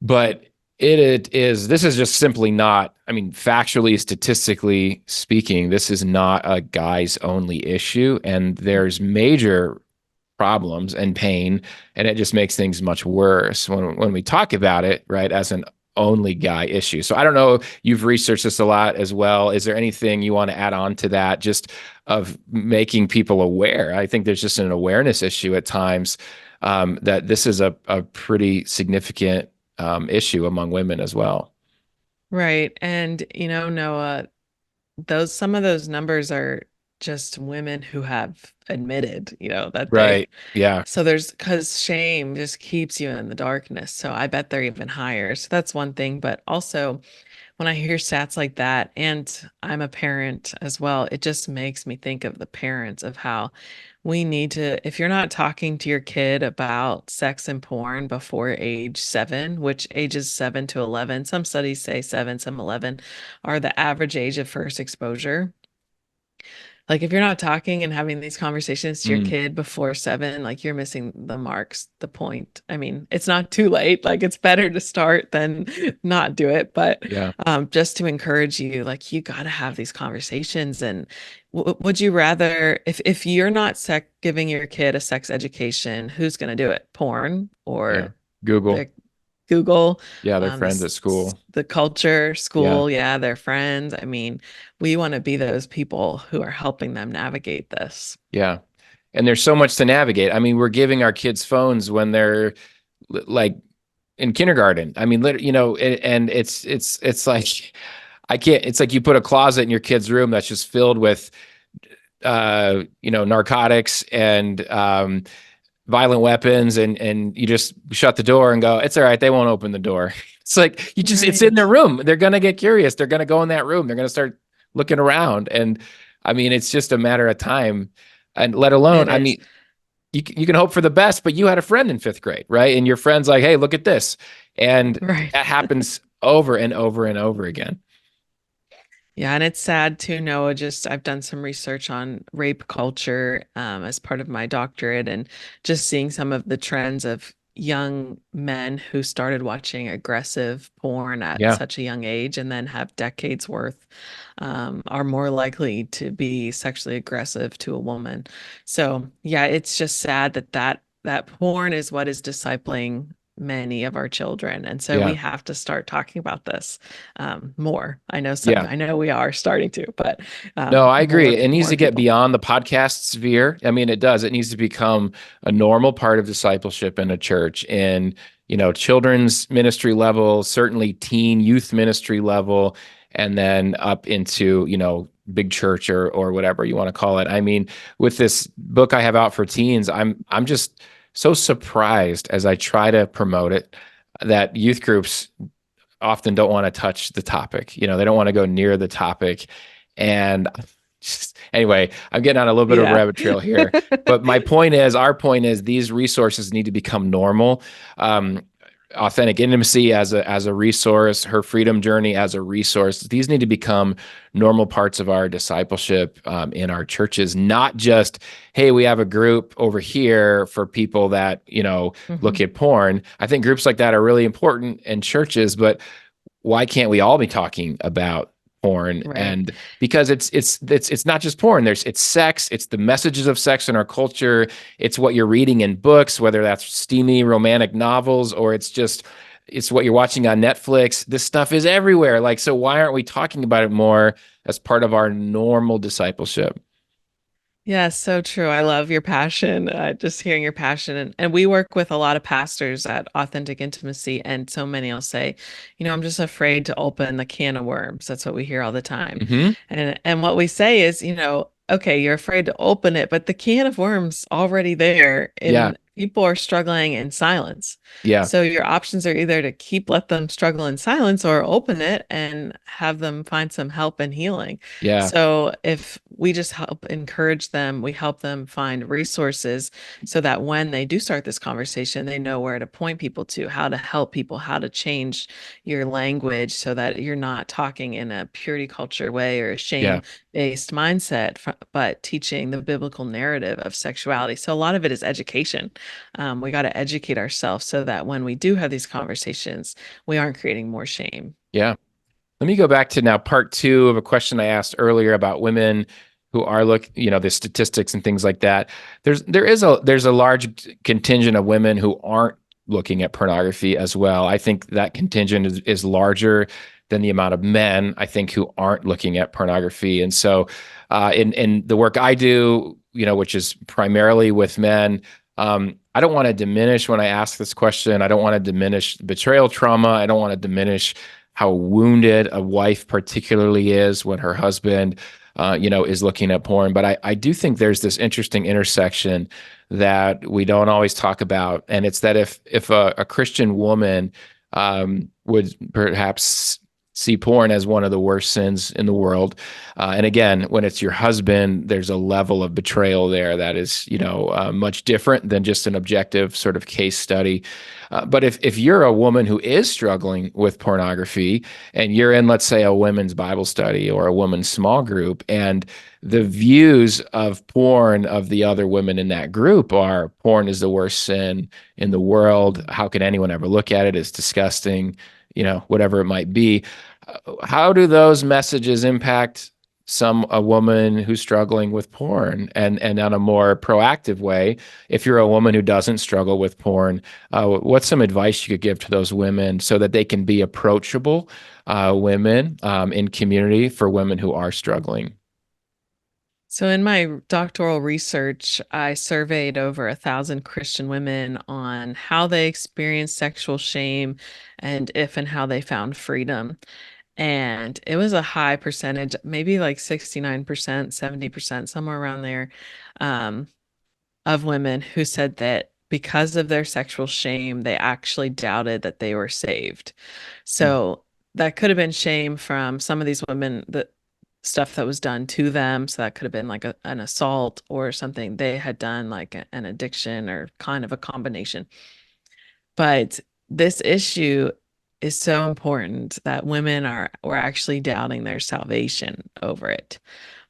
But this is just simply not, factually, statistically speaking, this is not a guys only issue, and there's major problems and pain, and it just makes things much worse when we talk about it, right, as an only guy issue. So I don't know, you've researched this a lot as well. Is there anything you want to add on to that, just of making people aware? I think there's just an awareness issue at times, that this is a pretty significant issue among women as well. Right. And, Noah, some of those numbers are just women who have admitted, that Right. Yeah. so because shame just keeps you in the darkness. So I bet they're even higher. So that's one thing. But also, when I hear stats like that, and I'm a parent as well, it just makes me think of the parents, of how we need to, if you're not talking to your kid about sex and porn before age 7, which ages 7 to 11, some studies say 7, some 11, are the average age of first exposure. Like, if you're not talking and having these conversations to your kid before 7, like, you're missing the marks, the point. It's not too late. Like, it's better to start than not do it. But Yeah. Just to encourage you, like, you got to have these conversations. And would you rather, if you're not giving your kid a sex education, who's going to do it? Porn or Google? Google, Yeah, their friends at school. the culture, school, their friends. We want to be those people who are helping them navigate this. Yeah. And there's so much to navigate. We're giving our kids phones when they're like in kindergarten. And it's like, it's like you put a closet in your kid's room that's just filled with, narcotics and, violent weapons, and you just shut the door and go, it's all right, they won't open the door. It's like, it's in their room. They're going to get curious. They're going to go in that room. They're going to start looking around. And it's just a matter of time. And let alone, you can hope for the best, but you had a friend in fifth grade, right? And your friend's like, hey, look at this. And that happens over and over and over again. Yeah, and it's sad to know, I've done some research on rape culture as part of my doctorate, and just seeing some of the trends of young men who started watching aggressive porn at such a young age, and then have decades worth, are more likely to be sexually aggressive to a woman. So yeah, it's just sad that porn is what is discipling many of our children. And so we have to start talking about this more. I know we are starting to, but no, I agree. It needs to get beyond the podcast sphere. It does. It needs to become a normal part of discipleship in a church, in, children's ministry level, certainly teen youth ministry level, and then up into, big church or whatever you want to call it. With this book I have out for teens, I'm just so surprised as I try to promote it that youth groups often don't want to touch the topic. They don't want to go near the topic. And anyway, I'm getting on a little bit of a rabbit trail here. But our point is these resources need to become normal. Authentic intimacy as a resource, her freedom journey as a resource. These need to become normal parts of our discipleship in our churches, not just, hey, we have a group over here for people that, look at porn. I think groups like that are really important in churches, but why can't we all be talking about porn? Right. And because it's not just porn, it's sex, it's the messages of sex in our culture, it's what you're reading in books, whether that's steamy romantic novels or it's just it's what you're watching on Netflix. This stuff is everywhere. Like, so why aren't we talking about it more as part of our normal discipleship? Yeah, so true. I love your passion, just hearing your passion. And we work with a lot of pastors at Authentic Intimacy, and so many will say, I'm just afraid to open the can of worms. That's what we hear all the time. Hmm. And what we say is, okay, you're afraid to open it, but the can of worms already there, Yeah. and people are struggling in silence. Yeah. So your options are either to let them struggle in silence or open it and have them find some help and healing. Yeah. So if we just help encourage them, we help them find resources so that when they do start this conversation, they know where to point people to, how to help people, how to change your language so that you're not talking in a purity culture way or a Yeah. shame-based mindset, but teaching the biblical narrative of sexuality. So a lot of it is education. We got to educate ourselves so that when we do have these conversations, we aren't creating more shame. Yeah. Let me go back to now part two of a question I asked earlier about women who are the statistics and things like that. There's a large contingent of women who aren't looking at pornography as well. I think that contingent is larger than the amount of men, I think, who aren't looking at pornography. And so in the work I do, which is primarily with men, I don't want to diminish when I ask this question. I don't want to diminish betrayal trauma. I don't want to diminish how wounded a wife particularly is when her husband, is looking at porn. But I do think there's this interesting intersection that we don't always talk about. And it's that if a Christian woman would perhaps see porn as one of the worst sins in the world. And again, when it's your husband, there's a level of betrayal there that is, much different than just an objective sort of case study. But if you're a woman who is struggling with pornography and you're in, let's say, a women's Bible study or a women's small group, and the views of porn of the other women in that group are porn is the worst sin in the world. How can anyone ever look at it? It's disgusting, whatever it might be. How do those messages impact a woman who's struggling with porn and on a more proactive way? If you're a woman who doesn't struggle with porn, what's some advice you could give to those women so that they can be approachable women in community for women who are struggling? So in my doctoral research, I surveyed over 1,000 Christian women on how they experienced sexual shame and if and how they found freedom. And it was a high percentage, maybe like 69%, 70%, somewhere around there, um, of women who said that because of their sexual shame, they actually doubted that they were saved. Mm. So that could have been shame from some of these women, the stuff that was done to them. So that could have been like an assault or something they had done, like an addiction or kind of a combination. But this issue is so important that women were actually doubting their salvation over it.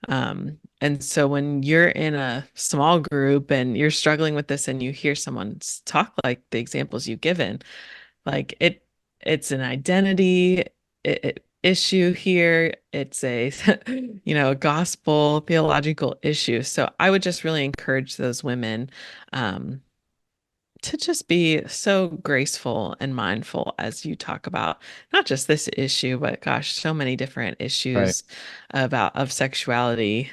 And so when you're in a small group and you're struggling with this and you hear someone talk like the examples you've given, like it's an identity issue here. It's a, a gospel theological issue. So I would just really encourage those women, to just be so graceful and mindful as you talk about not just this issue, but gosh, so many different Right. issues of sexuality.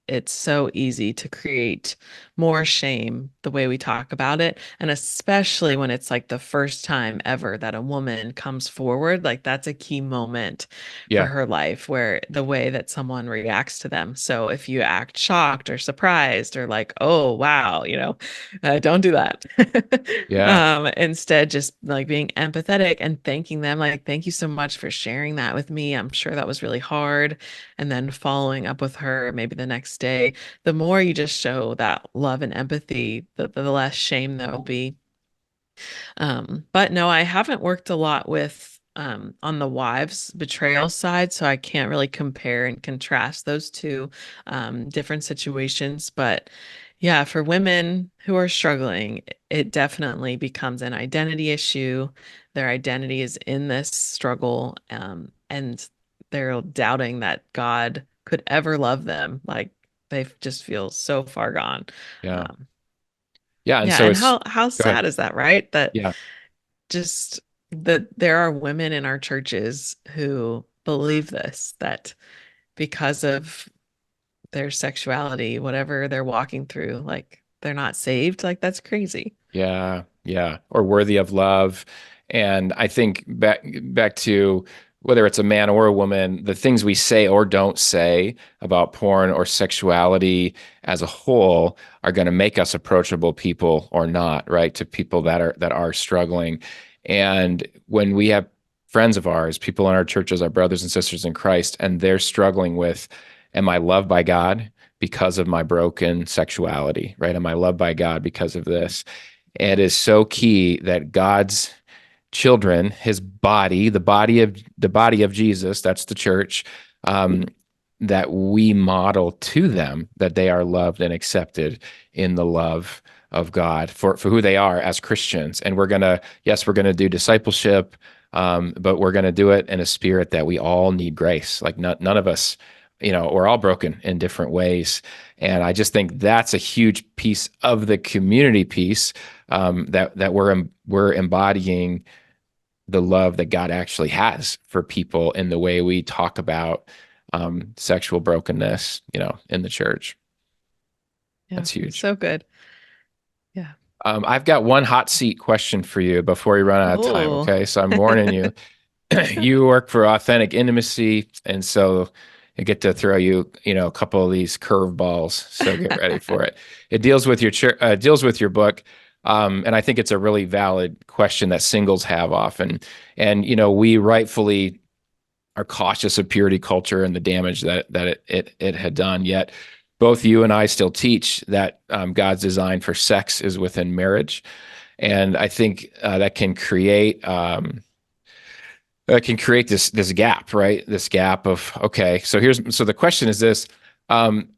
It's so easy to create more shame the way we talk about it. And especially when it's like the first time ever that a woman comes forward, like that's a key moment for Yeah. her life where the way that someone reacts to them. So if you act shocked or surprised or like, oh, wow, don't do that. Yeah. Instead, just like being empathetic and thanking them, like, thank you so much for sharing that with me. I'm sure that was really hard. And then following up with her maybe the next day, the more you just show that love and empathy, the less shame there will be. But no, I haven't worked a lot with on the wives betrayal side, so I can't really compare and contrast those two different situations. But yeah, for women who are struggling, it definitely becomes an identity issue. Their identity is in this struggle, and they're doubting that God could ever love them. Like they just feel so far gone. Yeah. Um, Yeah. And yeah, so and it's, how go ahead. sad is that, right? That Yeah. just that there are women in our churches who believe this, that because of their sexuality, whatever they're walking through, like they're not saved. Like that's crazy. Yeah, yeah, or worthy of love. And I think back to whether it's a man or a woman, the things we say or don't say about porn or sexuality as a whole are going to make us approachable people or not, right? To people that are struggling. And when we have friends of ours, people in our churches, our brothers and sisters in Christ, and they're struggling with, am I loved by God because of my broken sexuality, right? Am I loved by God because of this? It is so key that God's children, his body, the body of Jesus, that's the church, that we model to them that they are loved and accepted in the love of God for who they are as Christians. And we're gonna do discipleship, but we're gonna do it in a spirit that we all need grace. Like none of us, we're all broken in different ways. And I just think that's a huge piece of the community piece, that we're embodying the love that God actually has for people in the way we talk about sexual brokenness, in the church. Yeah, That's huge. so good. Yeah. I've got one hot seat question for you before we run out of time. Oh, Okay, so I'm warning you. You work for Authentic Intimacy, and so I get to throw you, a couple of these curveballs. So get ready for it. It deals with your book, and I think it's a really valid question that singles have often. And we rightfully are cautious of purity culture and the damage that it had done. Yet, both you and I still teach that God's design for sex is within marriage, and I think that can create. This gap, right? This gap of, okay, so the question is this: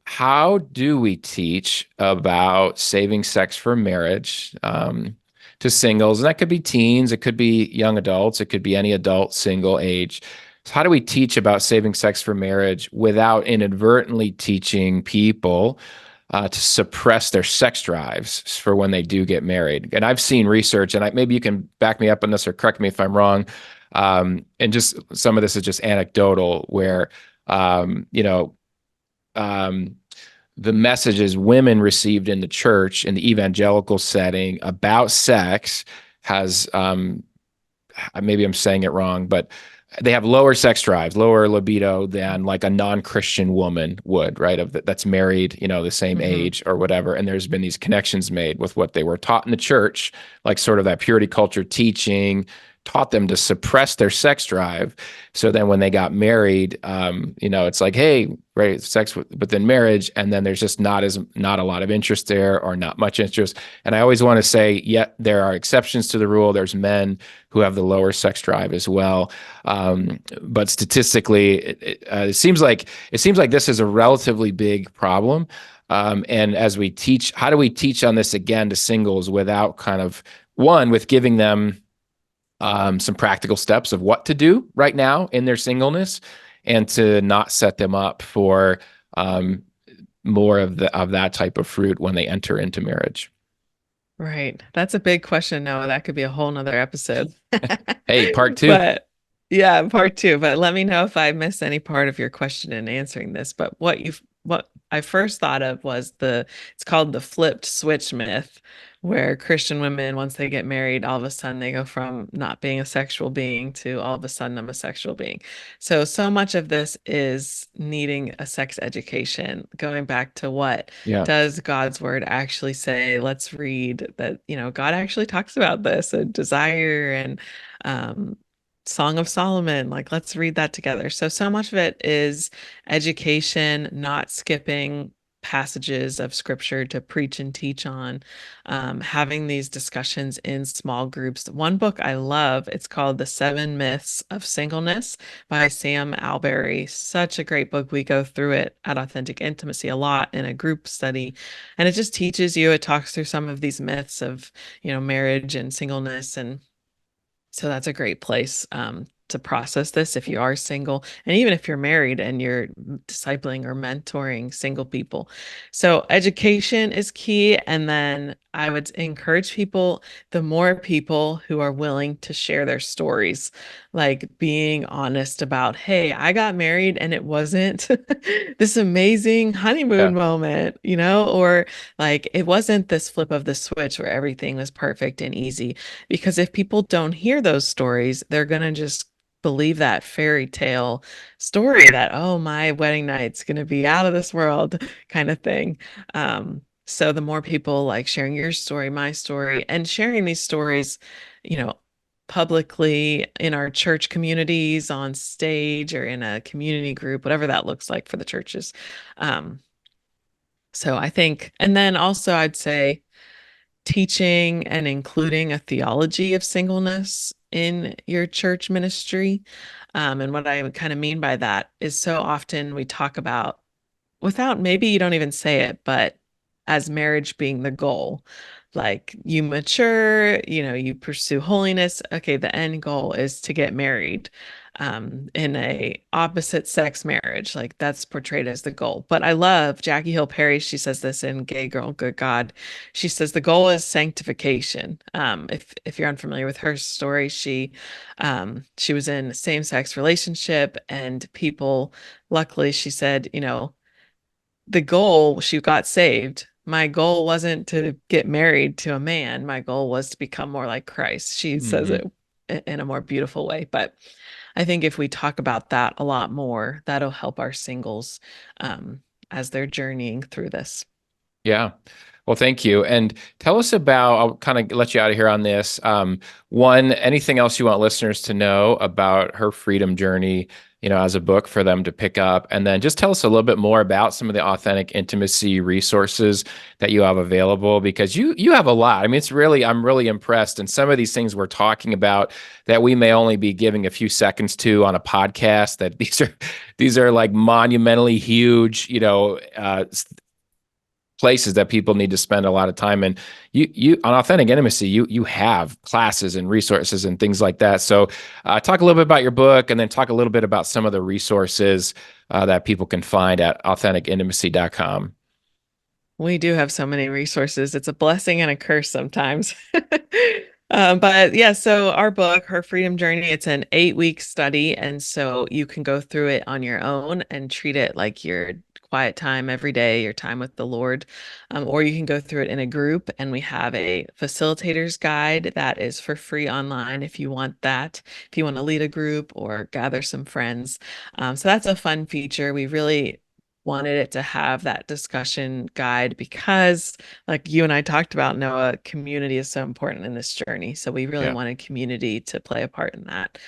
how do we teach about saving sex for marriage to singles? And that could be teens, it could be young adults, it could be any adult single age. So how do we teach about saving sex for marriage without inadvertently teaching people to suppress their sex drives for when they do get married? And I've seen research, and maybe you can back me up on this or correct me if I'm wrong. And just some of this is just anecdotal, where the messages women received in the church in the evangelical setting about sex has, maybe I'm saying it wrong, but they have lower sex drives, lower libido than like a non-Christian woman would, right? That's married, the same age or whatever. And there's been these connections made with what they were taught in the church, like sort of that purity culture teaching taught them to suppress their sex drive. So then when they got married, it's like, hey, right, sex within marriage. And then there's just not a lot of interest there, or not much interest. And I always want to say, there are exceptions to the rule. There's men who have the lower sex drive as well. But statistically, it seems like this is a relatively big problem. And as we teach, how do we teach on this again to singles without with giving them some practical steps of what to do right now in their singleness, and to not set them up for more of that type of fruit when they enter into marriage? right. That's a big question, Noah. That could be a whole nother episode. Hey, part 2. But yeah, part 2. But let me know if I missed any part of your question in answering this. But what I first thought of was it's called the flipped switch myth, where Christian women, once they get married, all of a sudden they go from not being a sexual being to all of a sudden I'm a sexual being. So much of this is needing a sex education, going back to what does God's word actually say? Let's read that, God actually talks about this, a desire and Song of Solomon. Like, let's read that together. So much of it is education, not skipping passages of scripture to preach and teach on, having these discussions in small groups. One book I love, it's called The 7 Myths of Singleness by Sam Alberry. Such a great book. We go through it at Authentic Intimacy a lot in a group study, and it just teaches you, it talks through some of these myths of, marriage and singleness. And so that's a great place to process this if you are single, and even if you're married and you're discipling or mentoring single people. So education is key. And then I would encourage people, the more people who are willing to share their stories, like being honest about, hey, I got married and it wasn't this amazing Yeah. honeymoon moment, or like it wasn't this flip of the switch where everything was perfect and easy. Because if people don't hear those stories, they're going to just believe that fairy tale story that, oh, my wedding night's going to be out of this world kind of thing. So the more people like sharing your story, my story, and sharing these stories, you know, publicly in our church communities, on stage, or in a community group, whatever that looks like for the churches. Um, so I think, and then also I'd say teaching and including a theology of singleness in your church ministry. And what I kind of mean by that is so often we talk about, without, maybe you don't even say it, but as marriage being the goal. Like you mature, you pursue holiness. Okay, the end goal is to get married. In a opposite sex marriage, like that's portrayed as the goal. But I love Jackie Hill Perry. She says this in Gay Girl, Good God. She says the goal is sanctification. If you're unfamiliar with her story, she was in a same-sex relationship, and people, luckily, she said, the goal, she got saved. My goal wasn't to get married to a man. My goal was to become more like Christ. She says Mhm. it in a more beautiful way. But I think if we talk about that a lot more, that'll help our singles as they're journeying through this. Yeah. Well, thank you. And tell us about, I'll kind of let you out of here on this. One, anything else you want listeners to know about her freedom journey, as a book for them to pick up? And then just tell us a little bit more about some of the authentic intimacy resources that you have available, because you have a lot. I mean, I'm really impressed. And some of these things we're talking about that we may only be giving a few seconds to on a podcast, that these are like monumentally huge, places that people need to spend a lot of time in. You on authentic intimacy, you have classes and resources and things like that. So talk a little bit about your book, and then talk a little bit about some of the resources that people can find at AuthenticIntimacy.com. We do have so many resources. It's a blessing and a curse sometimes. But yeah, so our book, Her Freedom Journey, it's an 8-week study. And so you can go through it on your own and treat it like your quiet time every day, your time with the Lord. Or you can go through it in a group. And we have a facilitator's guide that is for free online if you want that, if you want to lead a group or gather some friends. So that's a fun feature. We really wanted it to have that discussion guide because, like you and I talked about, Noah, community is so important in this journey. So we really Yeah. wanted community to play a part in that.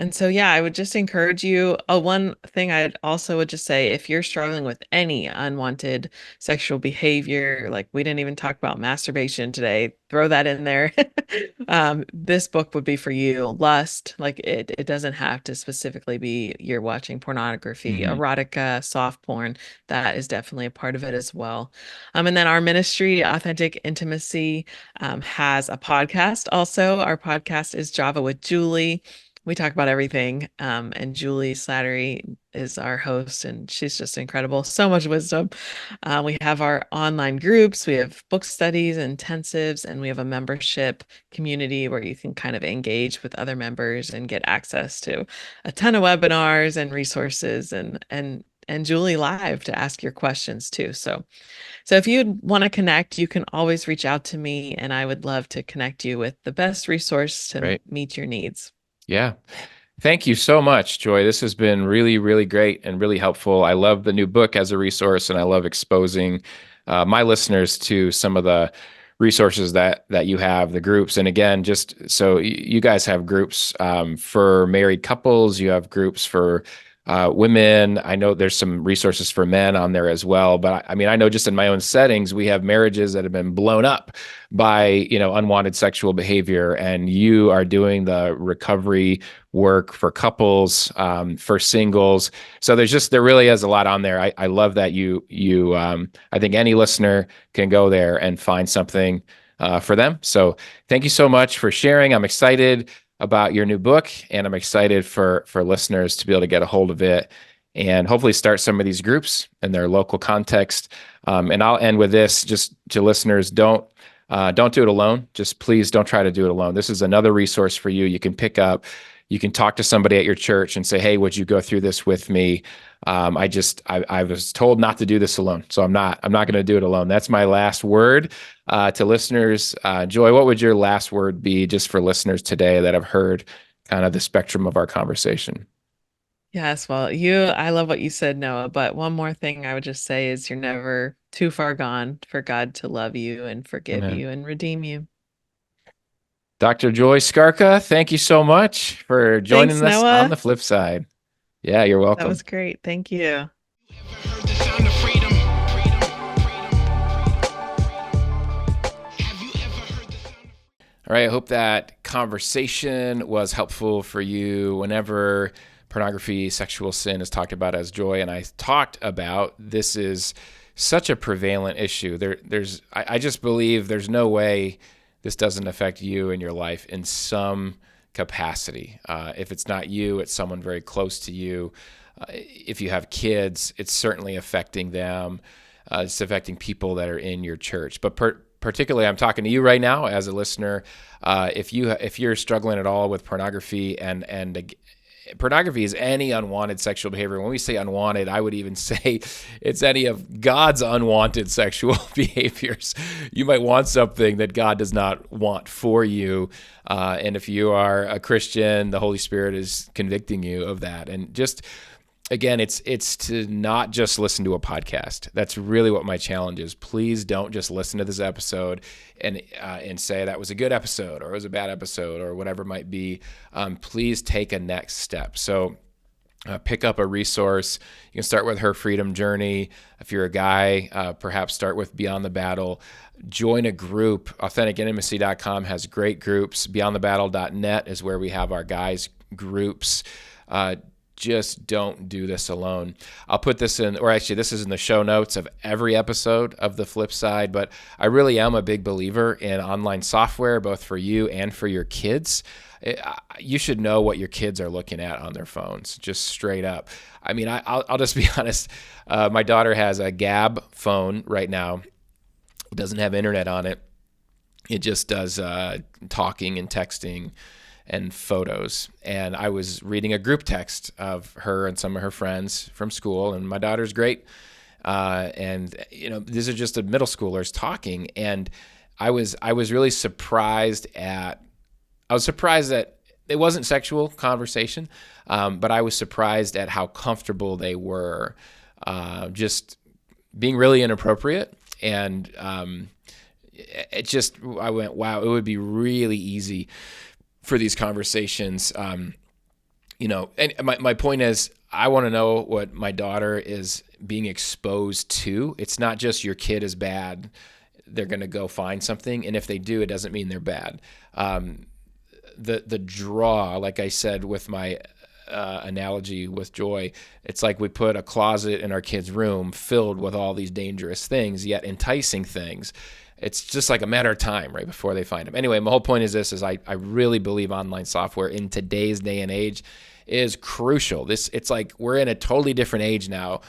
And so, yeah, I would just encourage you. One thing I'd also would just say, if you're struggling with any unwanted sexual behavior, like we didn't even talk about masturbation today, throw that in there. This book would be for you. Lust, like it doesn't have to specifically be you're watching pornography, Hmm. erotica, soft porn. That is definitely a part of it as well. And then our ministry, Authentic Intimacy, has a podcast also. Our podcast is Java with Julie. We talk about everything. And Julie Slattery is our host, and she's just incredible. So much wisdom. We have our online groups, we have book studies, intensives, and we have a membership community where you can kind of engage with other members and get access to a ton of webinars and resources, and Julie live to ask your questions too. So if you want to connect, you can always reach out to me, and I would love to connect you with the best resource to Right. meet your needs. Yeah. Thank you so much, Joy. This has been really, really great and really helpful. I love the new book as a resource, and I love exposing my listeners to some of the resources that you have, the groups. And again, just so you guys have groups for married couples, you have groups for women. I know there's some resources for men on there as well. But I mean, I know just in my own settings, we have marriages that have been blown up by, unwanted sexual behavior, and you are doing the recovery work for couples, for singles. So there really is a lot on there. I love that I think any listener can go there and find something for them. So thank you so much for sharing. I'm excited about your new book, and I'm excited for listeners to be able to get a hold of it and hopefully start some of these groups in their local context. And I'll end with this, just to listeners, don't do it alone. Just please don't try to do it alone. This is another resource for you. You can pick up, you can talk to somebody at your church and say, hey, would you go through this with me? I was told not to do this alone, so I'm not going to do it alone. That's my last word to listeners. Joy, what would your last word be just for listeners today that have heard kind of the spectrum of our conversation? Yes, well, I love what you said, Noah, but one more thing I would just say is you're never too far gone for God to love you and forgive Amen. you and redeem you. Dr. Joy Skarka, thank you so much for joining Thanks, us Noah. on the flip side. Yeah, you're welcome. That was great. Thank you. Ever heard the sound of freedom? Have you ever heard the sound of All right, I hope that conversation was helpful for you whenever pornography, sexual sin is talked about, as Joy and I talked about. This is such a prevalent issue. I just believe there's no way this doesn't affect you and your life in some capacity. If it's not you, it's someone very close to you. If you have kids, it's certainly affecting them. It's affecting people that are in your church. But particularly, I'm talking to you right now as a listener. If you're struggling at all with pornography, and pornography is any unwanted sexual behavior. When we say unwanted, I would even say it's any of God's unwanted sexual behaviors. You might want something that God does not want for you. And if you are a Christian, the Holy Spirit is convicting you of that. And just, again, it's to not just listen to a podcast. That's really what my challenge is. Please don't just listen to this episode and say that was a good episode or it was a bad episode or whatever it might be. Please take a next step. So pick up a resource. You can start with Her Freedom Journey. If you're a guy, perhaps start with Beyond the Battle. Join a group. AuthenticIntimacy.com has great groups. BeyondTheBattle.net is where we have our guys groups. Just don't do this alone. I'll put this in, or actually this is in the show notes of every episode of The Flip Side, but I really am a big believer in online software, both for you and for your kids. You should know what your kids are looking at on their phones, just straight up. I mean, I'll just be honest. My daughter has a Gab phone right now. It doesn't have internet on it. It just does talking and texting and photos. And I was reading a group text of her and some of her friends from school, and my daughter's great. And these are just middle schoolers talking. And I was really surprised that it wasn't sexual conversation, but I was surprised at how comfortable they were, just being really inappropriate. And I went, wow, it would be really easy for these conversations. And my point is, I want to know what my daughter is being exposed to. It's not just your kid is bad, they're going to go find something. And if they do, it doesn't mean they're bad. The draw, like I said with my analogy with Joy, it's like we put a closet in our kid's room filled with all these dangerous things, yet enticing things. It's just like a matter of time right before they find them. Anyway, my whole point is this: I really believe online software in today's day and age is crucial. It's like we're in a totally different age now.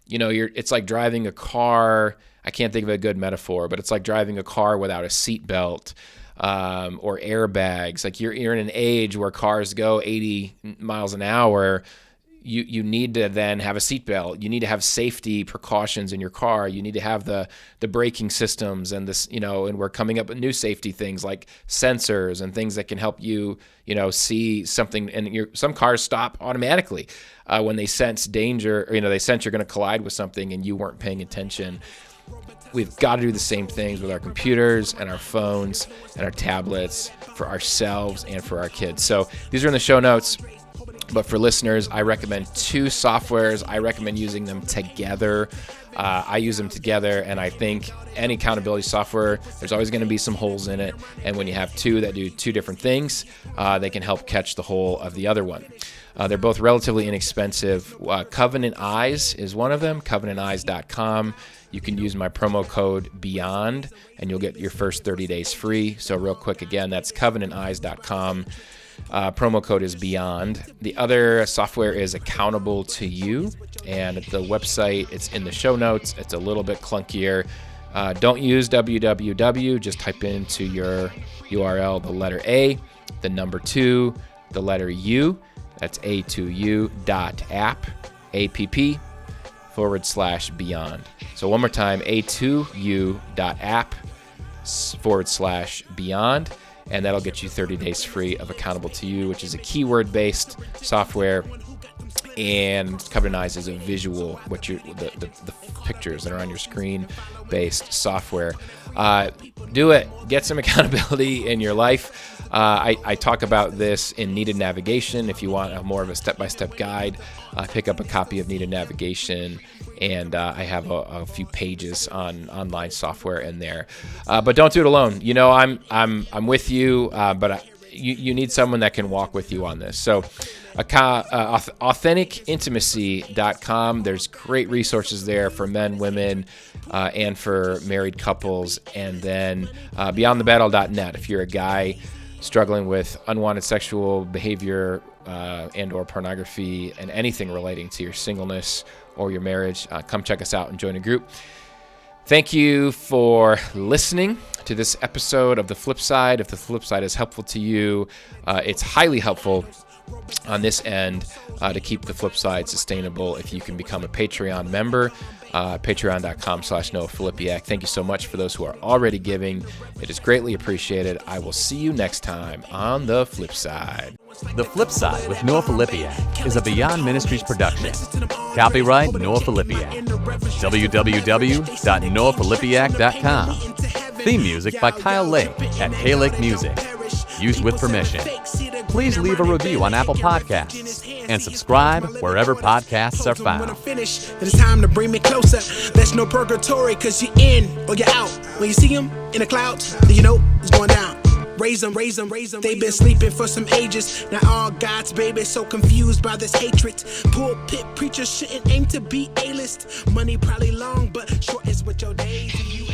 It's like driving a car. I can't think of a good metaphor, but it's like driving a car without a seatbelt or airbags. Like you're in an age where cars go 80 miles an hour. You need to then have a seatbelt. You need to have safety precautions in your car. You need to have the braking systems and this, and we're coming up with new safety things like sensors and things that can help you, see something. And some cars stop automatically when they sense danger, or, they sense you're going to collide with something and you weren't paying attention. We've got to do the same things with our computers and our phones and our tablets for ourselves and for our kids. So these are in the show notes. But for listeners, I recommend two softwares. I recommend using them together. I use them together, and I think any accountability software, there's always going to be some holes in it. And when you have two that do two different things, they can help catch the hole of the other one. They're both relatively inexpensive. Covenant Eyes is one of them, covenanteyes.com. You can use my promo code BEYOND, and you'll get your first 30 days free. So real quick, again, that's covenanteyes.com. Promo code is BEYOND. The other software is Accountable to You, and the website, it's in the show notes. It's a little bit clunkier. Don't use www. Just type into your URL the letter A, the number 2, the letter U. That's A2U.app, app/beyond. So one more time, A2U.app/beyond. And that'll get you 30 days free of Accountable to You, which is a keyword-based software. And Covenant Eyes is a visual, the pictures that are on your screen based software. Do it. Get some accountability in your life. I talk about this in Needed Navigation. If you want more of a step-by-step guide, pick up a copy of Needed Navigation, and I have a few pages on online software in there. But don't do it alone. You know, I'm with you, but you need someone that can walk with you on this. So AuthenticIntimacy.com. There's great resources there for men, women, and for married couples. And then BeyondTheBattle.net. If you're a guy struggling with unwanted sexual behavior and or pornography and anything relating to your singleness or your marriage, come check us out and join a group. Thank you for listening to this episode of The Flip Side. If The Flip Side is helpful to you, it's highly helpful on this end to keep The Flip Side sustainable if you can become a Patreon member. Patreon.com/Noah Filipiak. Thank you so much for those who are already giving. It is greatly appreciated. I will see you next time on The Flip Side. The Flip Side with Noah Filipiak is a Beyond Ministries production. Copyright Noah Filipiak. www.noahfilipiak.com. Theme music by Kyle Lake at K-Lake Music. Used with permission. Please leave a review on Apple Podcasts and subscribe wherever podcasts are found. It's time to bring me closer. There's no purgatory, cause you're in or you're out. When you see him in the clouds, then you know it's going down. Raise them, raise them, raise them. They've been sleeping for some ages. Now all God's babies so confused by this hatred. Pulpit preachers shouldn't aim to be A-list. Money probably long, but short is what your days.